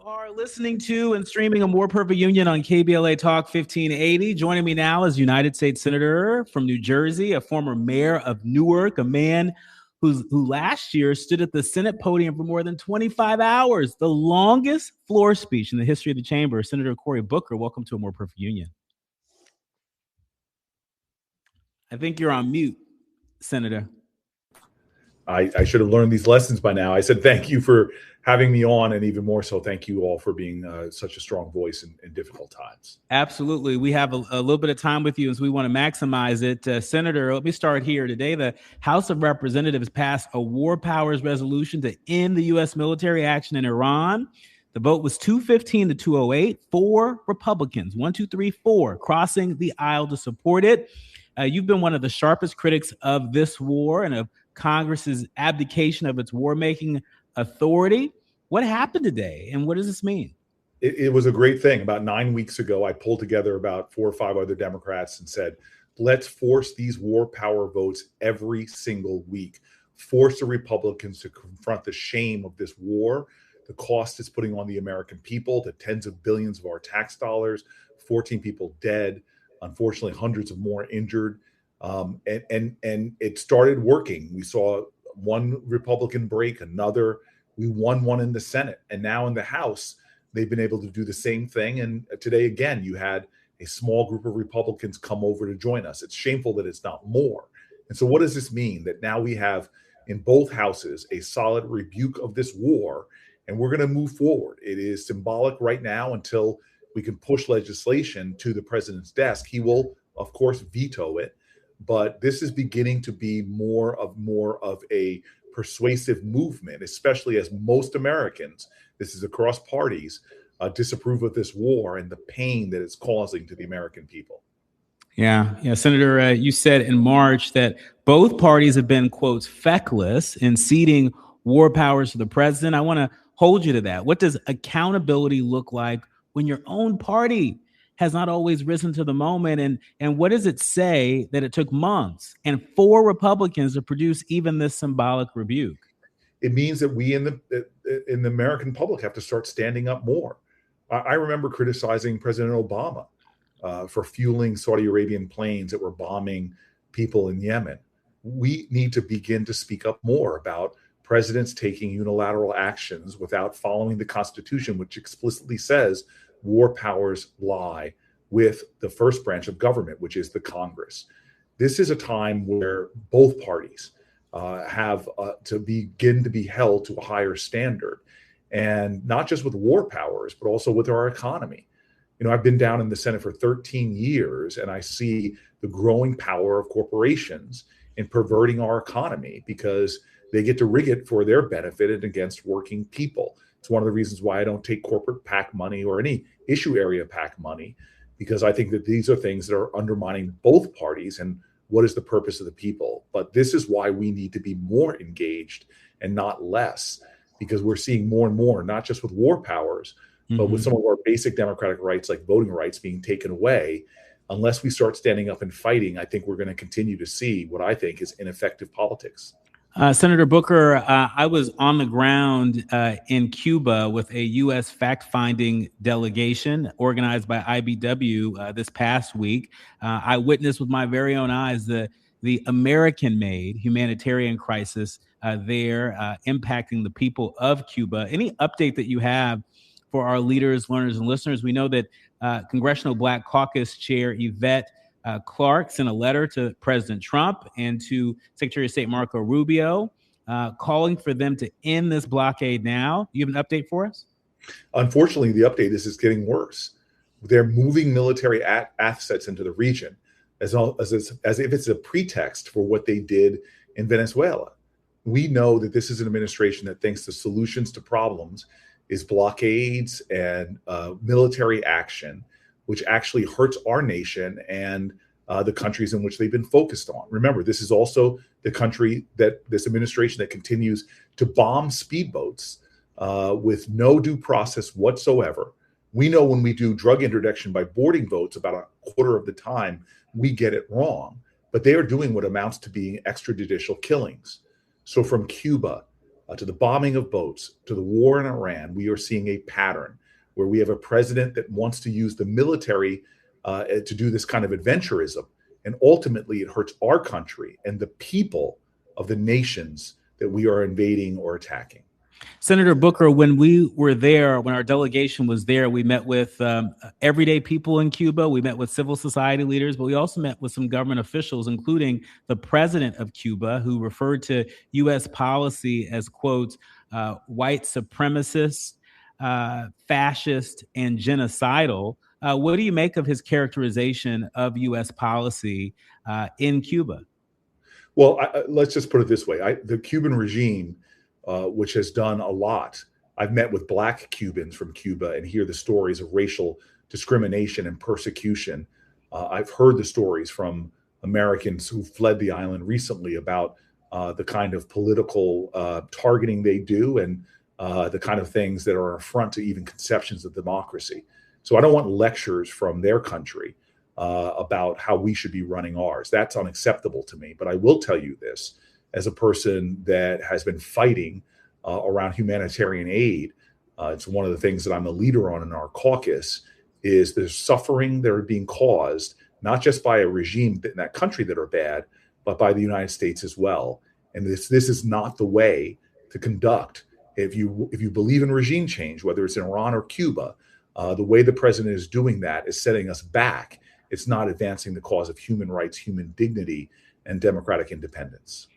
are listening to and streaming A More Perfect Union on KBLA Talk 1580. Joining me now is United States Senator from New Jersey, a former mayor of Newark, a man who last year stood at the Senate podium for more than 25 hours, the longest floor speech in the history of the chamber. Senator Cory Booker, welcome to A More Perfect Union. I think you're on mute, Senator. I should have learned these lessons by now. I said thank you for having me on, and even more so, thank you all for being such a strong voice in difficult times. Absolutely. We have a little bit of time with you, as we want to maximize it. Senator, let me start here. Today, the House of Representatives passed a war powers resolution to end the U.S. military action in Iran. The vote was 215 to 208. 4 Republicans, 1, 2, 3, 4, crossing the aisle to support it. You've been one of the sharpest critics of this war and of Congress's abdication of its war-making authority. What happened today, and what does this mean? It was a great thing. About 9 weeks ago, I pulled together about 4 or 5 other Democrats and said, let's force these war power votes every single week. Force the Republicans to confront the shame of this war, the cost it's putting on the American people, the tens of billions of our tax dollars, 14 people dead, unfortunately, hundreds of more injured. And it started working. We saw one Republican break, another. We won one in the Senate, and now in the House, they've been able to do the same thing. And today, again, you had a small group of Republicans come over to join us. It's shameful that it's not more. And so what does this mean? That now we have in both houses a solid rebuke of this war, and we're going to move forward. It is symbolic right now until we can push legislation to the president's desk. He will, of course, veto it. But this is beginning to be more of a persuasive movement, especially as most Americans, this is across parties, disapprove of this war and the pain that it's causing to the American people. Yeah. Senator, you said in March that both parties have been, quote, feckless in ceding war powers to the president. I want to hold you to that. What does accountability look like when your own party has not always risen to the moment? And what does it say that it took months and 4 Republicans to produce even this symbolic rebuke? It means that we in the American public have to start standing up more. I remember criticizing President Obama for fueling Saudi Arabian planes that were bombing people in Yemen. We need to begin to speak up more about presidents taking unilateral actions without following the Constitution, which explicitly says war powers lie with the first branch of government, which is the Congress. This is a time where both parties have to begin to be held to a higher standard, and not just with war powers, but also with our economy. You know, I've been down in the Senate for 13 years, and I see the growing power of corporations in perverting our economy because they get to rig it for their benefit and against working people. It's one of the reasons why I don't take corporate PAC money or any issue area PAC money, because I think that these are things that are undermining both parties and what is the purpose of the people. But this is why we need to be more engaged and not less, because we're seeing more and more, not just with war powers, but with some of our basic democratic rights like voting rights being taken away. Unless we start standing up and fighting, I think we're going to continue to see what I think is ineffective politics. Senator Booker, I was on the ground in Cuba with a U.S. fact-finding delegation organized by IBW this past week. I witnessed with my very own eyes the American-made humanitarian crisis there impacting the people of Cuba. Any update that you have for our leaders, learners, and listeners? We know that Congressional Black Caucus Chair Yvette Clarke sent a letter to President Trump and to Secretary of State Marco Rubio calling for them to end this blockade now. You have an update for us? Unfortunately, the update is it's getting worse. They're moving military assets into the region as if it's a pretext for what they did in Venezuela. We know that this is an administration that thinks the solutions to problems is blockades and military action, which actually hurts our nation and the countries in which they've been focused on. Remember, this is also the country that this administration that continues to bomb speedboats with no due process whatsoever. We know when we do drug interdiction by boarding boats, about a quarter of the time we get it wrong, but they are doing what amounts to being extrajudicial killings. So from Cuba to the bombing of boats, to the war in Iran, we are seeing a pattern where we have a president that wants to use the military to do this kind of adventurism. And ultimately, it hurts our country and the people of the nations that we are invading or attacking. Senator Booker, when we were there, when our delegation was there, we met with everyday people in Cuba. We met with civil society leaders, but we also met with some government officials, including the president of Cuba, who referred to U.S. policy as, quote, white supremacist, fascist, and genocidal. What do you make of his characterization of U.S. policy in Cuba? Well, let's just put it this way. The Cuban regime, which has done a lot. I've met with Black Cubans from Cuba and hear the stories of racial discrimination and persecution. I've heard the stories from Americans who fled the island recently about the kind of political targeting they do and the kind of things that are an affront to even conceptions of democracy. So I don't want lectures from their country about how we should be running ours. That's unacceptable to me. But I will tell you this, as a person that has been fighting around humanitarian aid, it's one of the things that I'm a leader on in our caucus, is there's suffering that are being caused, not just by a regime in that country that are bad, but by the United States as well. And this is not the way to conduct. If you believe in regime change, whether it's in Iran or Cuba, the way the president is doing that is setting us back. It's not advancing the cause of human rights, human dignity, and democratic independence.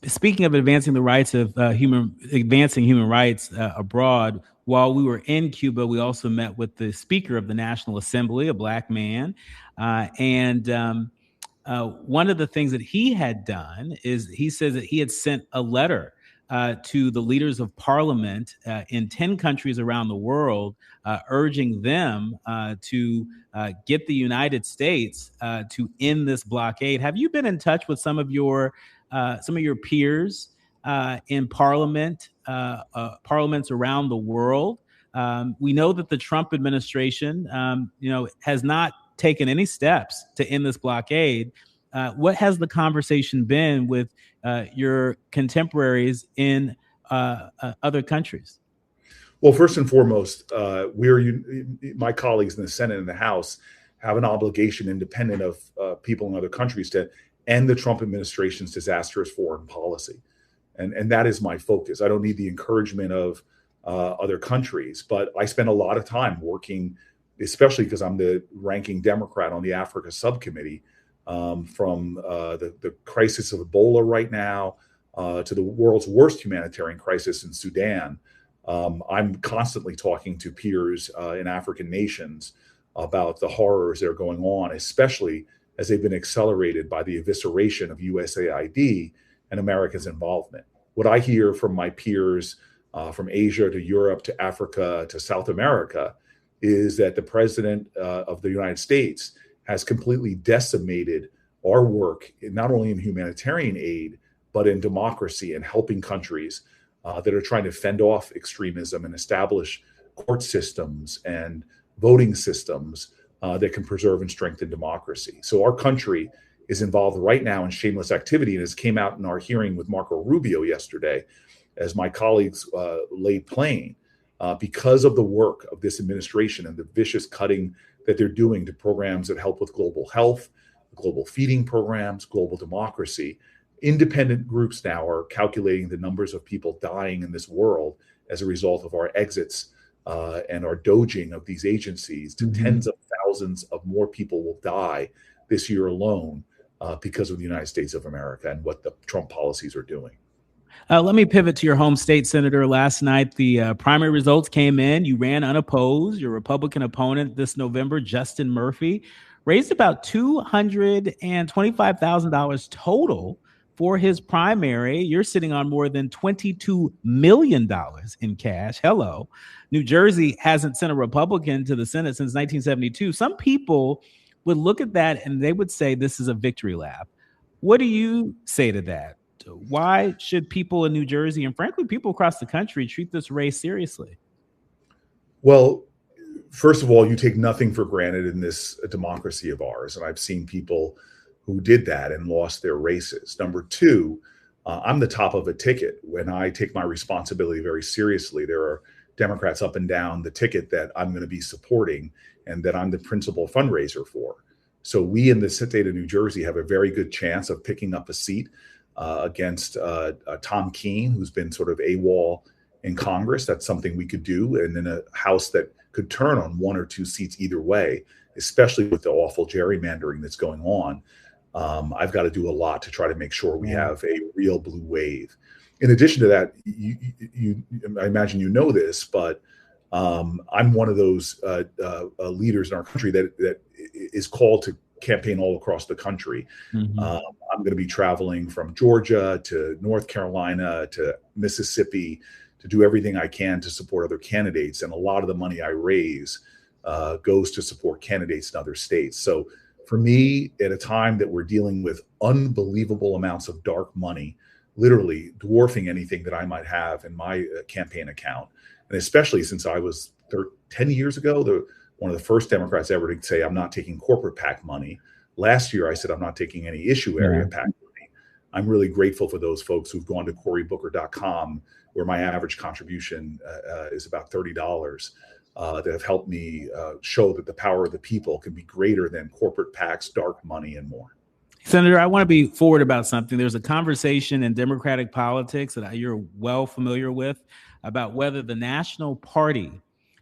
Speaking of advancing the rights of human rights abroad, while we were in Cuba, we also met with the Speaker of the National Assembly, a Black man, and one of the things that he had done is he says that he had sent a letter to the leaders of parliament in 10 countries around the world, urging them to get the United States to end this blockade. Have you been in touch with some of your peers in parliaments around the world? We know that the Trump administration, has not taken any steps to end this blockade. What has the conversation been with your contemporaries in other countries? Well, first and foremost, my colleagues in the Senate and the House have an obligation, independent of people in other countries, to end the Trump administration's disastrous foreign policy. And that is my focus. I don't need the encouragement of other countries, but I spend a lot of time working, especially because I'm the ranking Democrat on the Africa subcommittee, from the crisis of Ebola right now to the world's worst humanitarian crisis in Sudan. I'm constantly talking to peers in African nations about the horrors that are going on, especially as they've been accelerated by the evisceration of USAID and America's involvement. What I hear from my peers from Asia to Europe to Africa to South America is that the president of the United States has completely decimated our work, not only in humanitarian aid, but in democracy and helping countries that are trying to fend off extremism and establish court systems and voting systems that can preserve and strengthen democracy. So our country is involved right now in shameless activity, and as came out in our hearing with Marco Rubio yesterday, as my colleagues laid plain, because of the work of this administration and the vicious cutting that they're doing to programs that help with global health, global feeding programs, global democracy. Independent groups now are calculating the numbers of people dying in this world as a result of our exits and our doging of these agencies to tens of thousands of more people will die this year alone because of the United States of America and what the Trump policies are doing. Let me pivot to your home state, Senator. Last night, the primary results came in. You ran unopposed. Your Republican opponent this November, Justin Murphy, raised about $225,000 total for his primary. You're sitting on more than $22 million in cash. Hello. New Jersey hasn't sent a Republican to the Senate since 1972. Some people would look at that and they would say this is a victory lap. What do you say to that? Why should people in New Jersey and frankly people across the country treat this race seriously? Well, first of all, you take nothing for granted in this democracy of ours. And I've seen people who did that and lost their races. Number two, I'm the top of a ticket when I take my responsibility very seriously. There are Democrats up and down the ticket that I'm going to be supporting and that I'm the principal fundraiser for. So we in the state of New Jersey have a very good chance of picking up a seat against Tom Keene, who's been sort of AWOL in Congress. That's something we could do. And in a House that could turn on 1 or 2 seats either way, especially with the awful gerrymandering that's going on. I've got to do a lot to try to make sure we have a real blue wave. In addition to that, I imagine you know this, but I'm one of those leaders in our country that is called to campaign all across the country. I'm going to be traveling from Georgia to North Carolina to Mississippi to do everything I can to support other candidates. And a lot of the money I raise goes to support candidates in other states. So for me, at a time that we're dealing with unbelievable amounts of dark money, literally dwarfing anything that I might have in my campaign account, and especially since I was 10 years ago, one of the first Democrats ever to say, I'm not taking corporate PAC money. Last year, I said, I'm not taking any issue area PAC money. I'm really grateful for those folks who've gone to CoryBooker.com, where my average contribution is about $30, that have helped me show that the power of the people can be greater than corporate PACs, dark money, and more. Senator, I want to be forward about something. There's a conversation in Democratic politics that you're well familiar with about whether the national party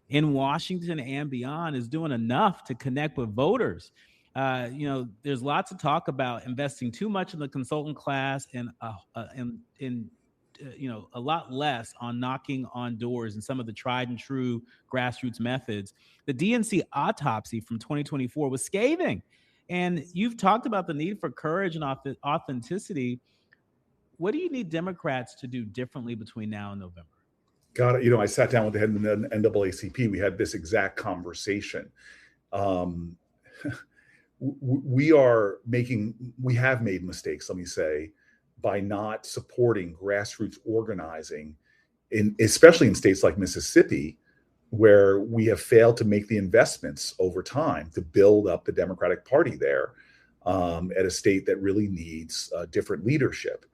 in Washington and beyond is doing enough to connect with voters. There's lots of talk about investing too much in the consultant class and a lot less on knocking on doors and some of the tried and true grassroots methods. The DNC autopsy from 2024 was scathing. And you've talked about the need for courage and authenticity. What do you need Democrats to do differently between now and November? Got it. I sat down with the head of the NAACP. We had this exact conversation. We have made mistakes, let me say, by not supporting grassroots organizing, especially in states like Mississippi, where we have failed to make the investments over time to build up the Democratic Party there at a state that really needs different leadership.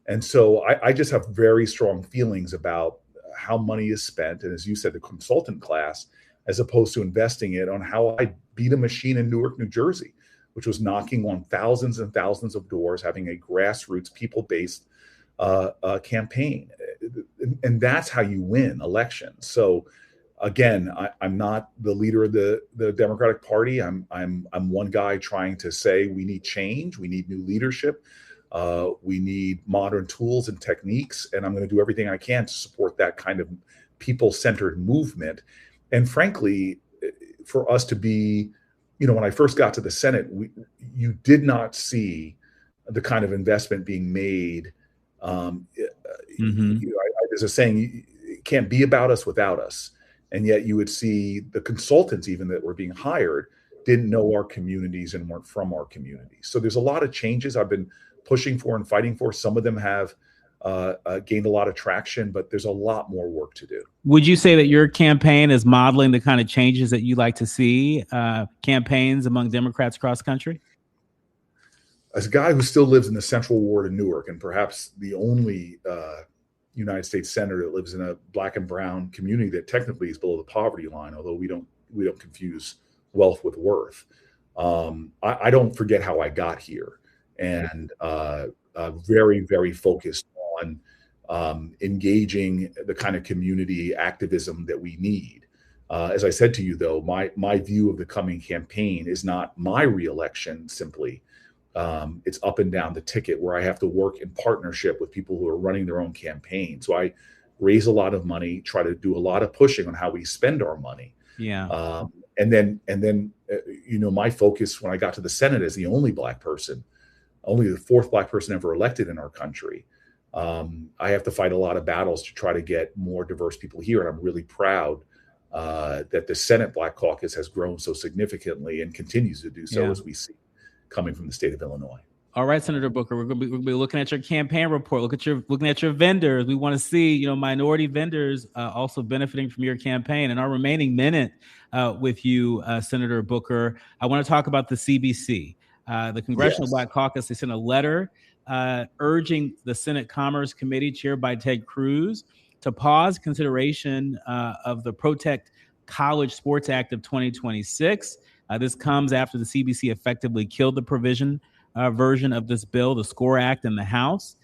And so I just have very strong feelings about how money is spent. And as you said, the consultant class, as opposed to investing it on how I beat a machine in Newark, New Jersey, which was knocking on thousands and thousands of doors, having a grassroots, people-based campaign. And that's how you win elections. So again, I'm not the leader of the Democratic Party. I'm one guy trying to say we need change, we need new leadership, we need modern tools and techniques, and I'm going to do everything I can to support that kind of people-centered movement. And frankly, for us to be, when I first got to the Senate, you did not see the kind of investment being made. There's a saying, it can't be about us without us. And yet you would see the consultants even that were being hired didn't know our communities and weren't from our communities. So there's a lot of changes I've been pushing for and fighting for. Some of them have gained a lot of traction, but there's a lot more work to do. Would you say that your campaign is modeling the kind of changes that you like to see campaigns among Democrats across the country? As a guy who still lives in the Central Ward in Newark, and perhaps the only United States senator that lives in a Black and brown community that technically is below the poverty line, although we don't confuse wealth with worth. I don't forget how I got here, and very, very focused on engaging the kind of community activism that we need. As I said to you, though, my view of the coming campaign is not my reelection simply. It's up and down the ticket where I have to work in partnership with people who are running their own campaign. So I raise a lot of money, try to do a lot of pushing on how we spend our money. Yeah. And then, my focus when I got to the Senate as the only Black person, only the fourth Black person ever elected in our country. I have to fight a lot of battles to try to get more diverse people here. And I'm really proud that the Senate Black Caucus has grown so significantly and continues to do so, as we see coming from the state of Illinois. All right, Senator Booker, we're going to be looking at your campaign report, looking at your vendors. We want to see, minority vendors also benefiting from your campaign. In our remaining minute with you, Senator Booker, I want to talk about the CBC. The Congressional Black Caucus, they sent a letter urging the Senate Commerce Committee, chaired by Ted Cruz, to pause consideration of the Protect College Sports Act of 2026. This comes after the CBC effectively killed the provision version of this bill, the SCORE Act, in the House.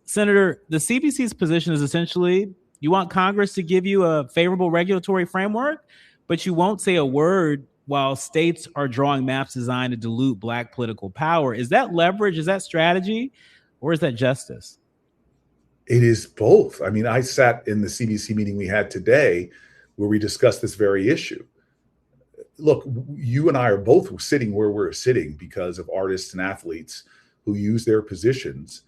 Senator, the CBC's position is essentially you want Congress to give you a favorable regulatory framework, but you won't say a word while states are drawing maps designed to dilute Black political power. Is that leverage? Is that strategy? Or is that justice? It is both. I mean, I sat in the CBC meeting we had today where we discussed this very issue. Look, you and I are both sitting where we're sitting because of artists and athletes who use their positions,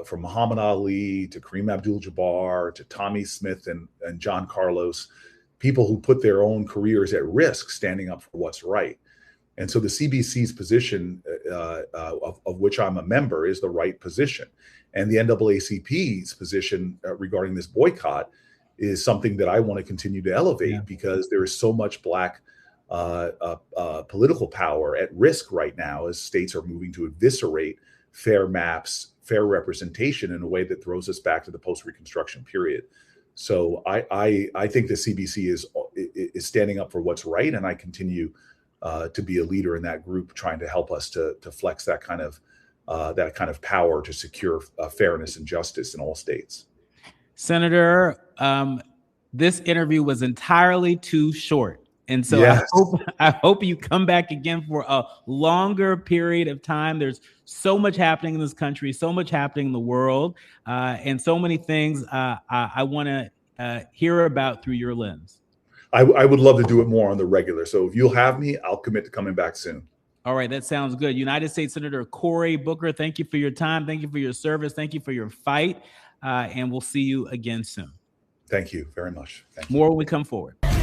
from Muhammad Ali to Kareem Abdul-Jabbar to Tommy Smith and John Carlos, people who put their own careers at risk standing up for what's right. And so the CBC's position, of which I'm a member, is the right position. And the NAACP's position regarding this boycott is something that I want to continue to elevate because there is so much Black political power at risk right now as states are moving to eviscerate fair maps, fair representation in a way that throws us back to the post-Reconstruction period. So I think the CBC is standing up for what's right, and I continue to be a leader in that group, trying to help us to flex that kind of power to secure fairness and justice in all states. Senator, this interview was entirely too short. And so yes. I hope you come back again for a longer period of time. There's so much happening in this country, so much happening in the world, and so many things I want to hear about through your lens. I would love to do it more on the regular. So if you'll have me, I'll commit to coming back soon. All right, that sounds good. United States Senator Cory Booker, thank you for your time. Thank you for your service. Thank you for your fight. And we'll see you again soon. Thank you very much. Thank you. More when we come forward.